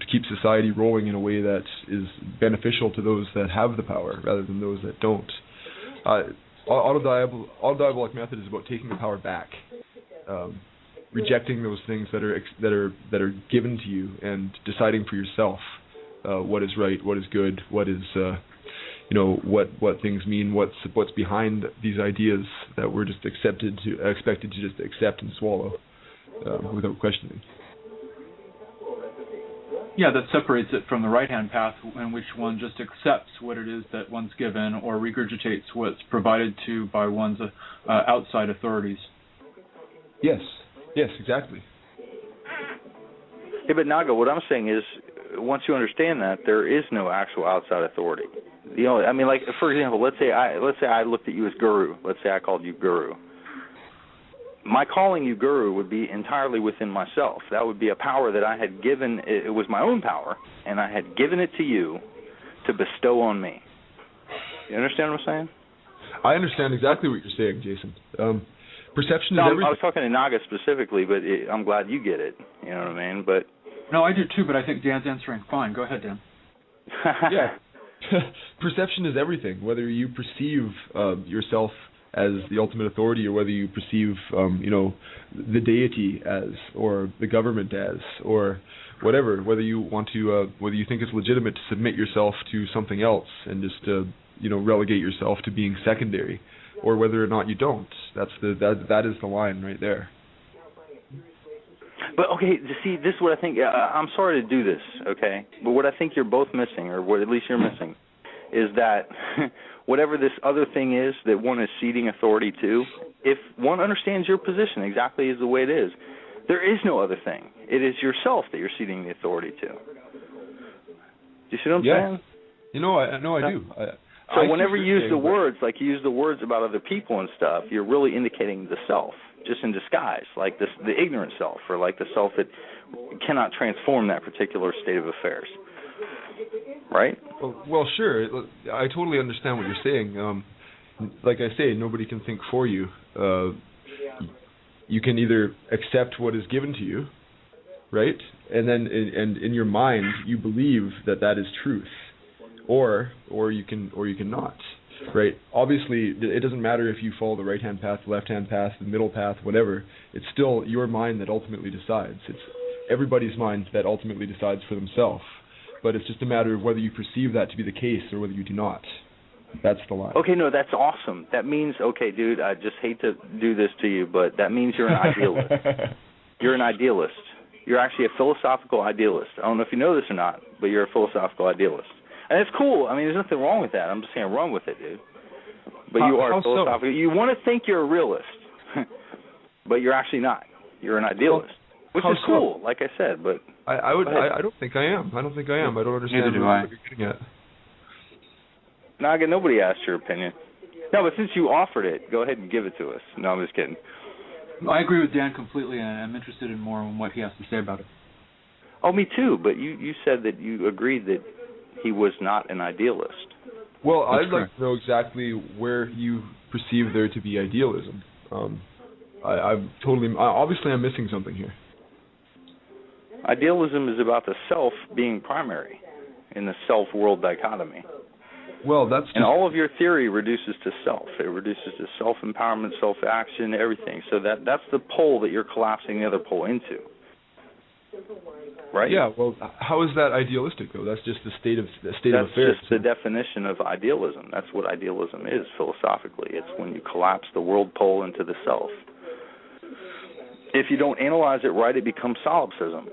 keep society rolling in a way that is beneficial to those that have the power rather than those that don't. Autodiabolic Method is about taking the power back, rejecting those things that are given to you, and deciding for yourself what is right, what is good, what is what things mean, what's behind these ideas that we're just expected to just accept and swallow without questioning. Yeah, that separates it from the right-hand path, in which one just accepts what it is that one's given, or regurgitates what's provided to by one's outside authorities. Yes, exactly. Yeah, but Naga, what I'm saying is, once you understand that, there is no actual outside authority. Like, for example, let's say I looked at you as Guru. Let's say I called you Guru. My calling you Guru would be entirely within myself. That would be a power that I had given. It was my own power, and I had given it to you to bestow on me. You understand what I'm saying? I understand exactly what you're saying, Jason. Perception is everything. I was talking to Naga specifically, but I'm glad you get it. You know what I mean? But no, I do too, but I think Dan's answering fine. Go ahead, Dan. Yeah. Perception is everything. Whether you perceive yourself as the ultimate authority, or whether you perceive, the deity as, or the government as, or whatever. Whether you want to, whether you think it's legitimate to submit yourself to something else and just, relegate yourself to being secondary, or whether or not you don't. That is the line right there. But okay, see, this is what I think. I'm sorry to do this, okay, but what I think you're both missing, or what at least you're missing, is that whatever this other thing is that one is ceding authority to, if one understands your position exactly as the way it is, there is no other thing. It is yourself that you're ceding the authority to. Do you see what I'm saying? I do. So whenever you use the words, like you use the words about other people and stuff, you're really indicating the self, just in disguise, like the ignorant self, or like the self that cannot transform that particular state of affairs. Right? Well, sure. I totally understand what you're saying. Like I say, nobody can think for you. You can either accept what is given to you, right? And then, in your mind, you believe that is truth, or you can not, right? Obviously, it doesn't matter if you follow the right-hand path, the left-hand path, the middle path, whatever. It's still your mind that ultimately decides. It's everybody's mind that ultimately decides for themselves. But it's just a matter of whether you perceive that to be the case or whether you do not. That's the line. Okay, no, that's awesome. That means, okay, dude, I just hate to do this to you, but that means you're an idealist. You're an idealist. You're actually a philosophical idealist. I don't know if you know this or not, but you're a philosophical idealist. And it's cool. There's nothing wrong with that. I'm just saying run with it, dude. But you are philosophical. So? You want to think you're a realist, but you're actually not. You're an idealist, which is cool, like I said, but... I don't think I am. I don't understand what you're getting at. Naga, nobody asked your opinion. No, but since you offered it, go ahead and give it to us. No, I'm just kidding. I agree with Dan completely, and I'm interested in more on what he has to say about it. Oh, me too, but you said that you agreed that he was not an idealist. Well, I'd like to know exactly where you perceive there to be idealism. Obviously I'm missing something here. Idealism is about the self being primary in the self-world dichotomy. Well, that's and all of your theory reduces to self. It reduces to self-empowerment, self-action, everything. So that's the pole that you're collapsing the other pole into. Right? Yeah. Well, how is that idealistic though? That's just the state of affairs. That's just the definition of idealism. That's what idealism is philosophically. It's when you collapse the world pole into the self. If you don't analyze it right, it becomes solipsism,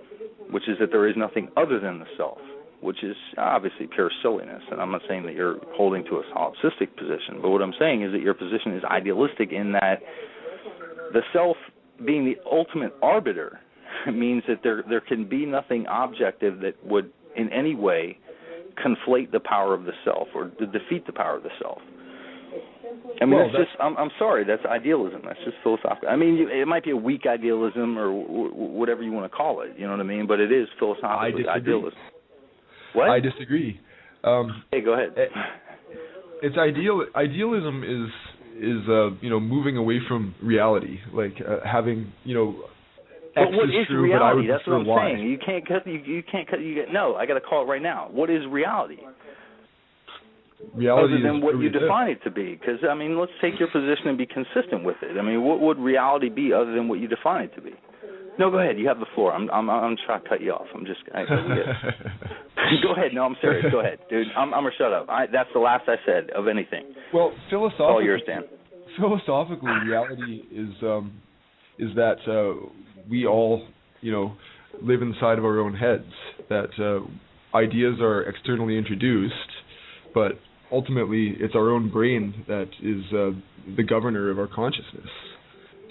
which is that there is nothing other than the self, which is obviously pure silliness. And I'm not saying that you're holding to a solipsistic position, but what I'm saying is that your position is idealistic in that the self being the ultimate arbiter means that there can be nothing objective that would in any way conflate the power of the self or defeat the power of the self. I mean, I'm sorry, that's idealism. That's just philosophical. I mean, it might be a weak idealism or whatever you want to call it, you know what I mean? But it is philosophically idealism. What? I disagree. Hey, go ahead. It's idealism is moving away from reality, like having, But X what is true, reality? That's what I'm Y. saying. You can't cut. No, I got to call it right now. What is reality? Reality other than is what you define it to be. Because I mean, let's take your position and be consistent with it. I mean, what would reality be other than what you define it to be? No, go ahead. You have the floor. I'm trying to cut you off. Go ahead. No, I'm serious. Go ahead, dude. I'm gonna shut up. That's the last I said of anything. Well, philosophically, all yours, Dan. Philosophically, reality is that we all, live inside of our own heads. That ideas are externally introduced, but ultimately it's our own brain that is the governor of our consciousness.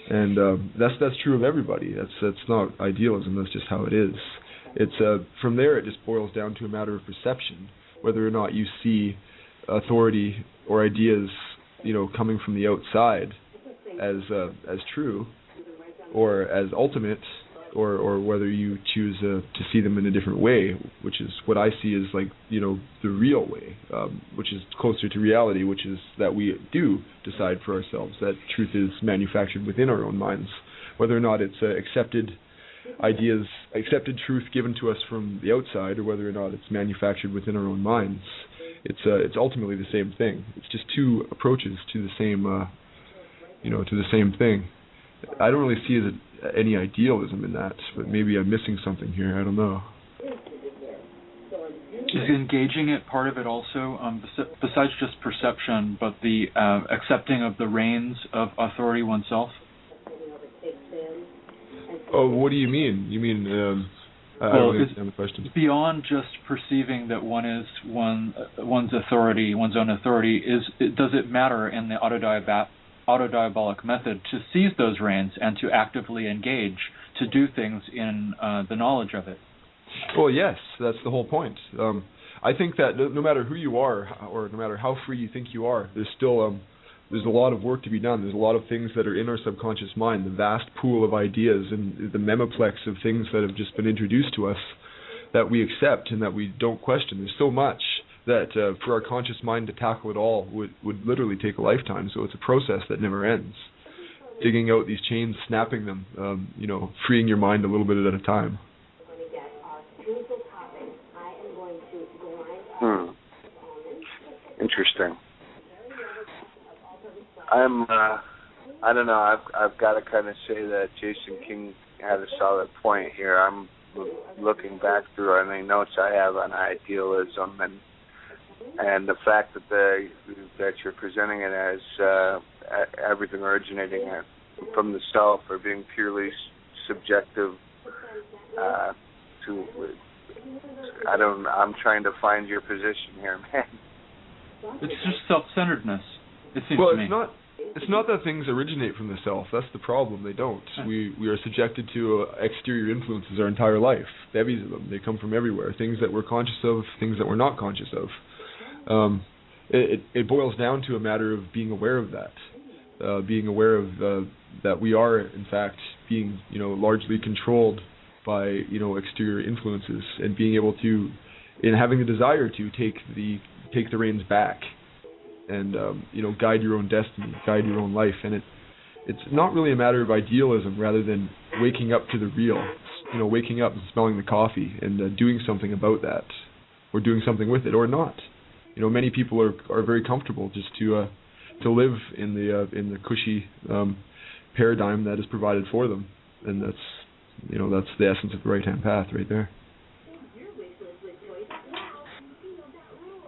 And that's true of everybody. That's not idealism. That's just how it is. It's from there it just boils down to a matter of perception, whether or not you see authority or ideas, coming from the outside as true or as ultimate, or whether you choose to see them in a different way, which is what I see as the real way, which is closer to reality, which is that we do decide for ourselves, that truth is manufactured within our own minds, whether or not it's accepted truth given to us from the outside, or whether or not it's manufactured within our own minds. It's ultimately the same thing. It's just two approaches to the same, to the same thing. I don't really see any idealism in that, but maybe I'm missing something here. I don't know. Is engaging it part of it also, besides just perception, but the accepting of the reins of authority oneself? Oh, what do you mean? You mean, I don't understand the question. Beyond just perceiving that one is one's authority, one's own authority, does it matter in the Autodiabolic Method to seize those reins and to actively engage, to do things in the knowledge of it? Well, yes, that's the whole point. I think that no matter who you are, or no matter how free you think you are, there's still there's a lot of work to be done. There's a lot of things that are in our subconscious mind, the vast pool of ideas and the memoplex of things that have just been introduced to us that we accept and that we don't question. There's so much that for our conscious mind to tackle it all would literally take a lifetime. So it's a process that never ends. Digging out these chains, snapping them, freeing your mind a little bit at a time. Interesting. I don't know. I've got to kind of say that Jason King had a solid point here. I'm looking back through any notes I have on idealism and the fact that you're presenting it as everything originating from the self or being purely subjective. I'm trying to find your position here, man. It's just self-centeredness. It seems to me. It's not that things originate from the self. That's the problem. They don't. We are subjected to exterior influences our entire life. Bevies of them. They come from everywhere. Things that we're conscious of, things that we're not conscious of. It boils down to a matter of being aware of that. Being aware of that we are, in fact, being largely controlled by exterior influences, and being able to, and having the desire to take the reins back. And guide your own destiny, guide your own life, and it's not really a matter of idealism, rather than waking up to the real. Waking up and smelling the coffee and doing something about that, or doing something with it, or not. Many people are very comfortable just to live in the cushy paradigm that is provided for them, and that's the essence of the right-hand path right there.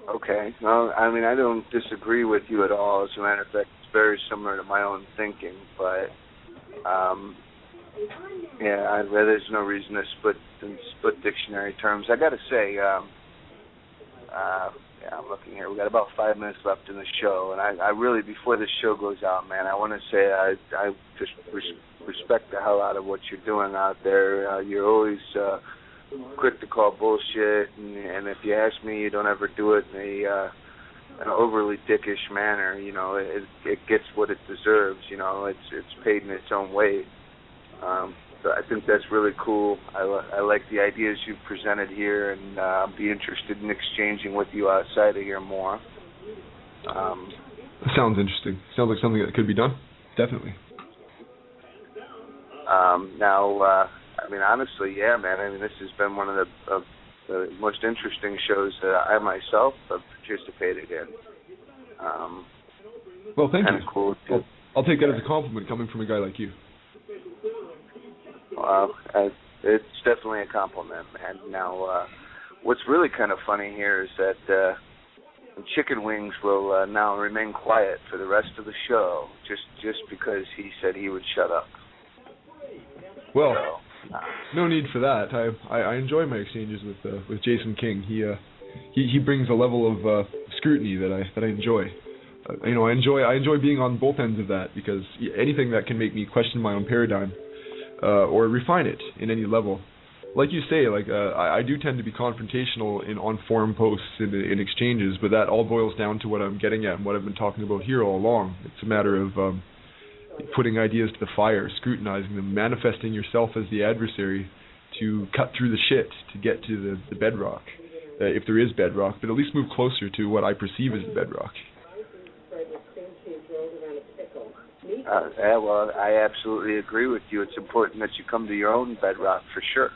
Okay. Well, I mean, I don't disagree with you at all. As a matter of fact, it's very similar to my own thinking. But, there's no reason to split dictionary terms. I got to say, I'm looking here. We got about 5 minutes left in the show, and I really, before this show goes out, man, I want to say I just respect the hell out of what you're doing out there. You're always quick to call bullshit, and if you ask me, you don't ever do it in an overly dickish manner. It gets what it deserves. It's paid in its own weight. So I think that's really cool. I like the ideas you've presented here, and I'll be interested in exchanging with you outside of here more. Sounds interesting. Sounds like something that could be done. Definitely. I mean, honestly, yeah, man. I mean, this has been one of the most interesting shows that I myself have participated in. Well, thank you. Cool. I'll take that as a compliment coming from a guy like you. Well, it's definitely a compliment, man. Now, what's really kind of funny here is that Chicken Wings will now remain quiet for the rest of the show, just because he said he would shut up. Well, no need for that. I enjoy my exchanges with Jason King. He brings a level of scrutiny that I enjoy. I enjoy being on both ends of that, because anything that can make me question my own paradigm or refine it in any level. Like you say, I do tend to be confrontational on forum posts in exchanges, but that all boils down to what I'm getting at and what I've been talking about here all along. It's a matter of putting ideas to the fire, scrutinizing them, manifesting yourself as the adversary to cut through the shit to get to the bedrock, if there is bedrock, but at least move closer to what I perceive as the bedrock. Well, I absolutely agree with you. It's important that you come to your own bedrock for sure.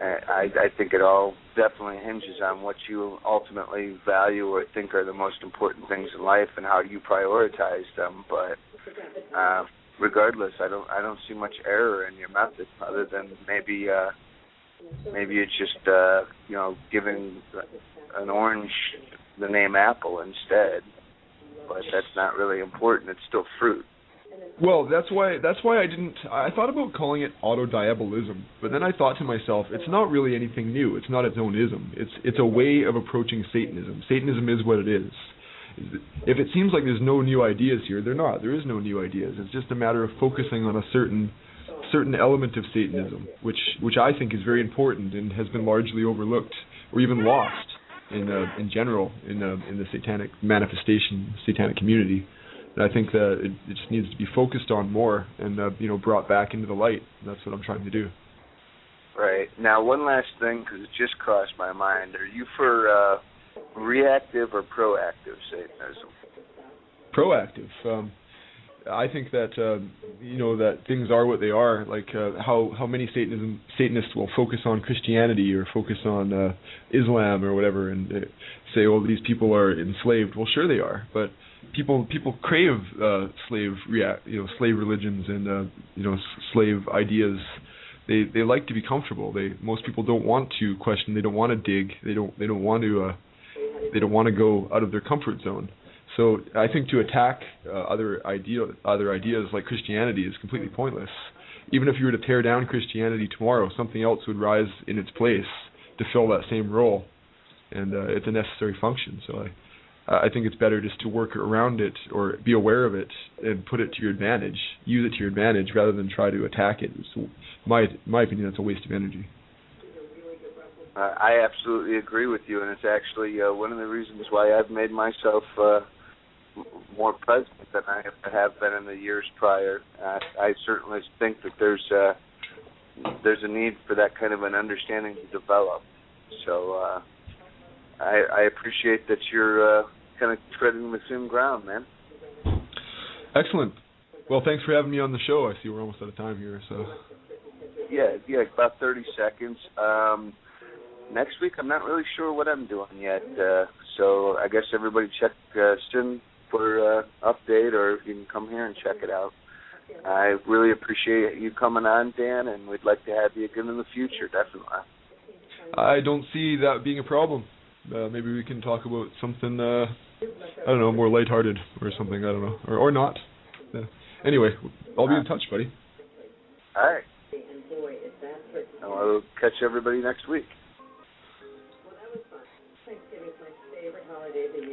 I think it all definitely hinges on what you ultimately value or think are the most important things in life and how you prioritize them. But regardless, I don't see much error in your method, other than maybe it's just giving an orange the name apple instead. But that's not really important. It's still fruit. Well, that's why I thought about calling it autodiabolism, but then I thought to myself, it's not really anything new. It's not its own ism. It's a way of approaching Satanism. Satanism is what it is. If it seems like there's no new ideas here, they're not. There is no new ideas. It's just a matter of focusing on a certain element of Satanism, which I think is very important and has been largely overlooked or even lost in general in the satanic manifestation, satanic community. And I think that it just needs to be focused on more and brought back into the light. And that's what I'm trying to do. Right. Now, one last thing, because it just crossed my mind. Are you for reactive or proactive Satanism? Proactive. I think that that things are what they are. Like how many Satanists will focus on Christianity or focus on Islam or whatever, and say, "Oh, these people are enslaved." Well, sure they are, but people crave slave religions and slave ideas. They like to be comfortable. Most people don't want to question. They don't want to dig. They don't want to go out of their comfort zone. So I think to attack other ideas like Christianity is completely pointless. Even if you were to tear down Christianity tomorrow, something else would rise in its place to fill that same role, and it's a necessary function. So I think it's better just to work around it or be aware of it and put it to your advantage, use it to your advantage rather than try to attack it. So my opinion, that's a waste of energy. I absolutely agree with you, and it's actually one of the reasons why I've made myself more present than I have been in the years prior. I certainly think that there's a need for that kind of an understanding to develop. So I appreciate that you're kind of treading the same ground, man. Excellent. Well, thanks for having me on the show. I see we're almost out of time here. So. Yeah, about 30 seconds. Next week, I'm not really sure what I'm doing yet, so I guess everybody check Sin for update, or you can come here and check it out. I really appreciate you coming on, Dan, and we'd like to have you again in the future, definitely. I don't see that being a problem. Maybe we can talk about something, I don't know, more lighthearted or something, I don't know, or not. Anyway, I'll be in touch, buddy. All right. I'll catch everybody next week. Well, that was fun. Thanksgiving's my favorite holiday of the year.